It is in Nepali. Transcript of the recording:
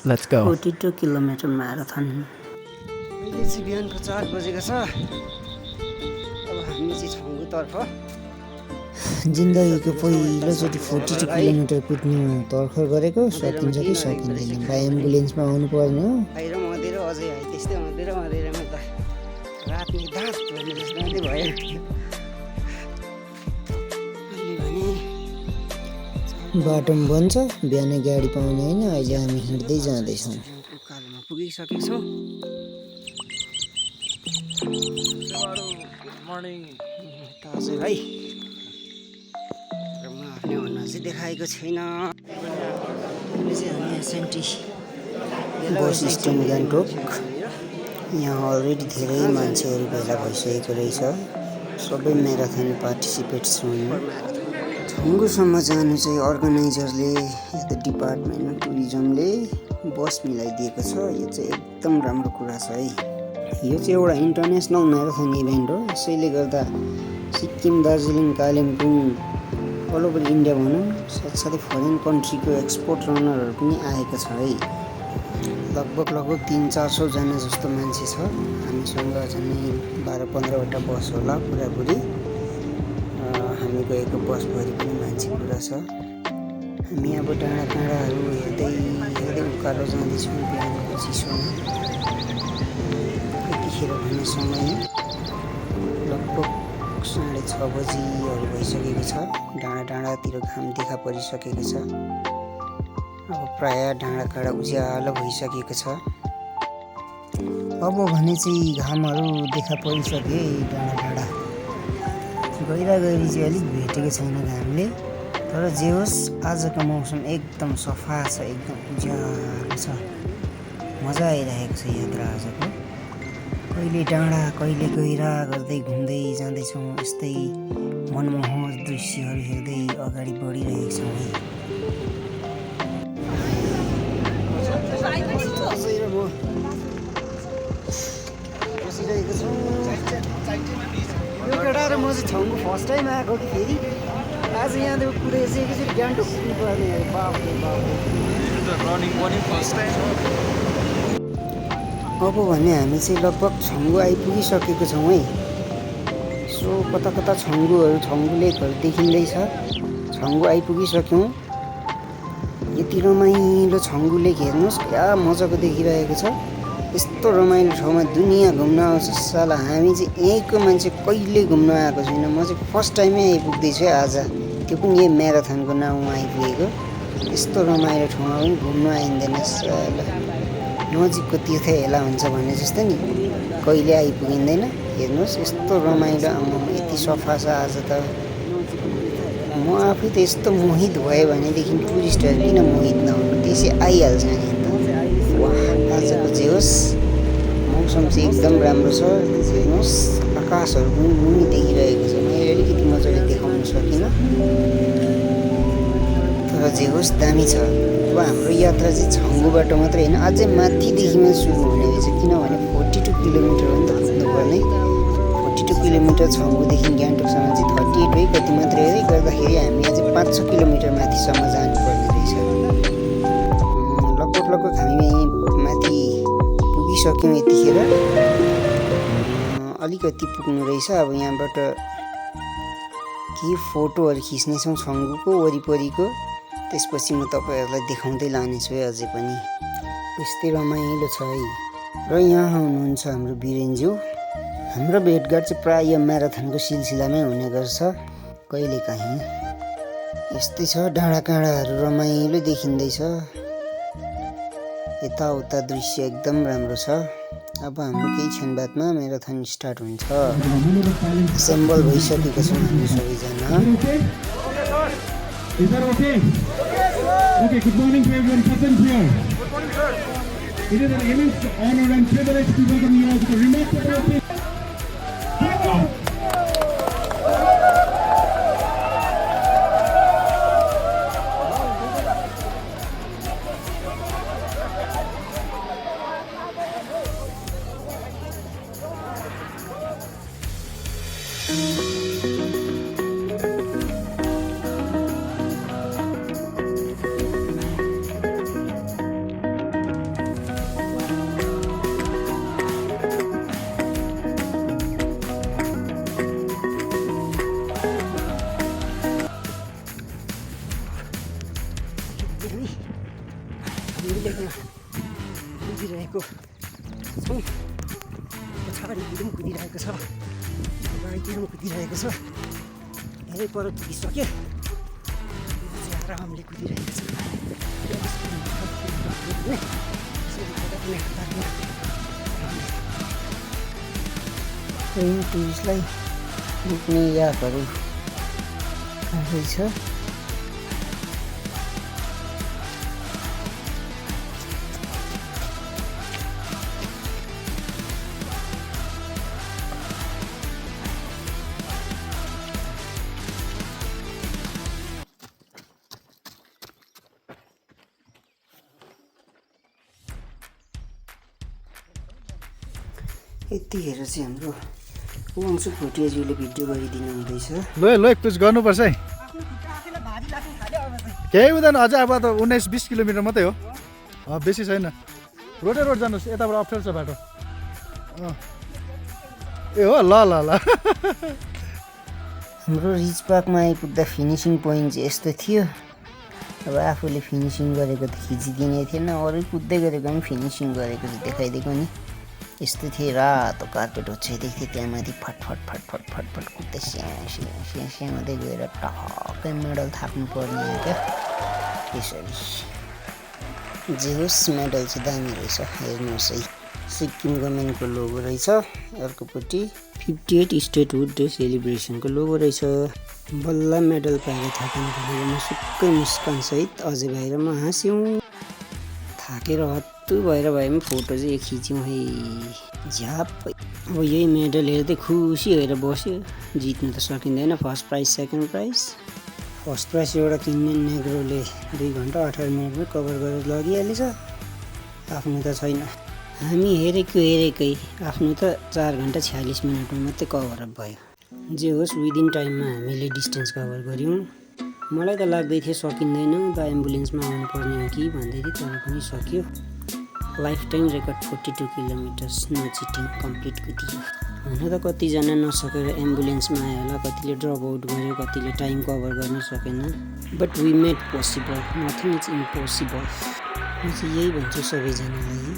Let's go. 42 kilometre marathon. अहिले चाहिँ बिहानको 4 बजेको छ। अब हामी चाहिँ छङ्गुतर्फ जिन्दगीको पहिलोचोटि 42 किलोमिटर कुद्नु तर्खर गरेको सकिन्छ कि सकिँदैन। बाई एम्बुलेन्समा आउनु पर्ने हो। बाहिर मधेर अझै आइ त्यस्तै मधेरमा त रात निदास भन्ने जस्तो मात्रै भयो। बाटोमा बन्छ, बिहानै गाडी पाउने होइन। अहिले हामी हिँड्दै जाँदैछौँ। उकालोमा पुगिसकेको छौँ। ताजै भाइ म आफ्नै हुन चाहिँ देखाएको छैन। हामी एसएनटी बस स्ट्यान्ड गान्तोक। यहाँ अलरेडी धेरै मान्छेहरू भेला भइसकेको रहेछ। सबै म्याराथन पार्टिसिपेट्स हुन्। छङ्गुसम्म जानु चाहिँ अर्गनाइजरले या त डिपार्टमेन्ट टुरिज्मले बस मिलाइदिएको छ। यो चाहिँ एकदम राम्रो कुरा छ है। यो चाहिँ एउटा इन्टरनेसनल म्याराथन इभेन्ट हो। यसैले गर्दा Sikkim, Darjeeling, Kalimpong, all over India भनौँ, साथसाथै फरेन कन्ट्रीको एक्सपोर्ट रनरहरू पनि आएको छ है। लगभग 300-400 जना जस्तो मान्छे छ। हामीसँग झन्डै 12-15वटा बस होला पुरापुरी। हामी गएको बसभरि पनि मान्छे पुरा छ। हामी अब डाँडाकाँडाहरू हेर्दै उकालो जाँदैछौँ बिहानको चिसोमा। यतिखेर भन्ने समय लगभग 6:30 बजीहरू भइसकेको छ। डाँडातिर घाम देखा परिसकेको छ। अब प्राय डाँडाकाँडा उज्यालो भइसकेको छ। अब भने चाहिँ घामहरू देखा परिसके। डाँडाकाँडा गहिरा-गहिरी चाहिँ अलिक भेटेको छैन घामले। तर जे होस् आजको मौसम एकदम सफा छ, एकदम उज्यालो छ। मजा आइरहेको छ यात्रा आजको। कहिले डाँडा कहिले गहिरा गर्दै घुम्दै जाँदैछौँ। यस्तै मनमोहक दृश्यहरू हेर्दै अगाडि बढिरहेका छौँ है। यो केटा र म चाहिँ छङ्गु फर्स्ट टाइम आएको कि फेरि आज यहाँदेखि कुदेर चाहिँ एकैचोटि गान्तोक पुग्नु पर्ने। बाबु अब भने हामी चाहिँ लगभग छङ्गु आइपुगिसकेको छौँ है। सो कता छङ्गु लेकहरू देखिँदैछ। छङ्गु आइपुगिसक्यौँ। यति रमाइलो छङ्गु लेक हेर्नुहोस्, क्या मजाको देखिरहेको छ। यस्तो रमाइलो ठाउँमा दुनियाँ घुम्न आउँछ साला। हामी चाहिँ यहीँको मान्छे कहिले घुम्न आएको छैन। म चाहिँ फर्स्ट टाइमै आइपुग्दैछु है आज। त्यो पनि यही म्याराथनको नाउँमा आइपुगेको। यस्तो रमाइलो ठाउँमा पनि घुम्न आइँदैन साला। नजिकको तीर्थ हेला हुन्छ भने जस्तो नि कहिले आइपुगिँदैन। हेर्नुहोस् यस्तो रमाइलो, यति सफा छ आज त। म आफै त यस्तो मोहित भयो भनेदेखि टुरिस्टहरू किन मोहित नहुनु, त्यसै आइहाल्छ नि त। आजको जे होस् मौसम चाहिँ एकदम राम्रो छ। हेर्नुहोस् आकाशहरू पनि मुनि देखिरहेको छ। मैले अलिकति मजाले देखाउन सकिनँ, तर जे होस् दामी छ। अब हाम्रो यात्रा चाहिँ छङ्गुबाट मात्रै होइन, अझै माथिदेखिमा सुरु हुने रहेछ। किनभने 42 किलोमिटर हो नि त कुद्नुपर्ने। 42 किलोमिटर छङ्गुदेखि गान्तोकसम्म चाहिँ 38 है कति मात्रै है। गर्दाखेरि हामी अझै 500 किलोमिटर माथिसम्म जानुपर्ने रहेछ। लगभग हामी माथि पुगिसक्यौँ यतिखेर। अलिकति पुग्नु रहेछ। अब यहाँबाट केही फोटोहरू खिच्नेछौँ छङ्गुको वरिपरिको। त्यसपछि म तपाईँहरूलाई देखाउँदै लानेछु है अझै पनि। यस्तै रमाइलो छ है। र यहाँ हुनुहुन्छ हाम्रो वीरेनज्यू। हाम्रो भेटघाट चाहिँ प्राय म्याराथनको सिलसिलामै हुने गर्छ कहिलेकाहीँ। यस्तै छ, डाँडाकाँडाहरू रमाइलो देखिँदैछ। यताउता दृश्य एकदम राम्रो छ। अब हाम्रो केही क्षण बादमा म्याराथन स्टार्ट हुन्छ। एसेम्बल भइसकेको छौँ हामी सबैजना। Okay, good morning to everyone present here. It is an immense honor and privilege to welcome you all to the remarkable मिलेन कुदिरहेको छौँ पछाडितिर पनि कुदिरहेको छ अगाडितिर पनि कुदिरहेको छ धेरै पर पुगिसक्यो आरामले कुदिरहेको छ टुरिस्टलाई बोक्ने यापहरू रहेछ यतिखेर चाहिँ हाम्रो वंशु भोटियाज्यूले भिडियो गरिदिनु हुँदैछ ल कुछ गर्नुपर्छ है केही हुँदैन अझ अब त 19-20 किलोमिटर मात्रै हो बेसी छैन रोडै रोड जानुहोस् यताबाट अप्ठ्यारो छ बाटो ए हो ल ल ल हाम्रो रिच पार्कमा आइपुग्दा फिनिसिङ पोइन्ट चाहिँ यस्तो थियो अब आफूले फिनिसिङ गरेको त खिचिदिने थिएन अरू कुद्दै गरेको पनि फिनिसिङ गरेको चाहिँ देखाइदिएको नि यस्तो थियो रातो कार्पेट ओछ्याइदिएको थियो त्यहाँमाथि फटफट फटफट फटफट कुद्दै स्याउँदै गएर टक्कै मेडल थाप्नु पर्ने हो क्या त्यसरी जे होस् मेडल चाहिँ दामी रहेछ हेर्नुहोस् है सिक्किम गभर्मेन्टको लोगो रहेछ अर्कोपट्टि 58 स्टेटहुड डे सेलिब्रेसनको लोगो रहेछ बल्ल मेडल पाएर थापेको म सुक्कै मुस्कानसहित अझै भाइ र म हाँस्यौँ थाकेर हत्तु भएर भए पनि फोटो चाहिँ खिच्यौँ है झ्याप्पै अब यही मेडल हेर्दै खुसी भएर बस्यो जित्नु त सकिँदैन first prize second prize first prize एउटा किन्ने नेग्रोले 2 घन्टा 18 मिनटमै कभर गरेर लगिहालेछ आफ्नो त छैन हामी हेरेकै आफ्नो त 4 घन्टा 46 मिनटमा मात्रै कभर अप भयो जे होस् विदिन टाइममा हामीले डिस्टेन्स कभर गऱ्यौँ मलाई त लाग्दै थियो सकिँदैन द एम्बुलेन्समा आउनुपर्ने हो कि भन्दै थियो तर पनि सक्यो lifetime record 42 kilometres no cheating complete कुदियो हुन त कतिजना नसकेर एम्बुलेन्समा आयो होला कतिले ड्रप आउट गर्यो कतिले टाइम कभर गर्न सकेन but we made possible nothing is impossible म चाहिँ यही भन्छु सबैजनालाई